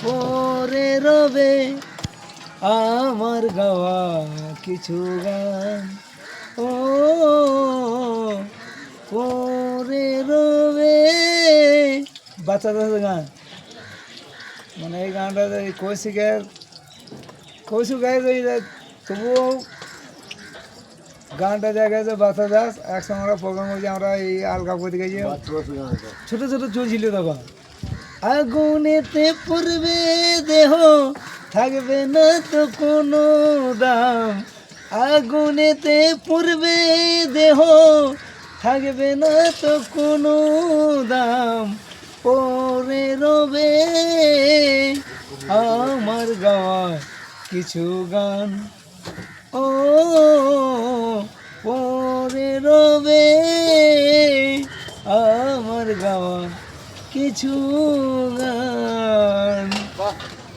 পরে রবে আমার গাওয়া কিছু গান। ও পরে রবে বাচ্চাদের গান, মানে এই গানটা কৌশিকের তবুও গানটা জায়গায় যে বাচ্চা দাস একসঙ্গে আমরা প্রোগ্রাম করছি, আমরা এই আলগা করতে গেছি, ছোটো ছোটো চলছিল তখন। আগুনেতে পড়বে দেহ থাকবে না তো কোনো দাম, আগুনেতে পড়বে দেহ থাকবে না তো কোনো দাম, পরে রবে আমার গাওয়া কিছু গান। ও পরে রবে আমার গাওয়া কিছু গান।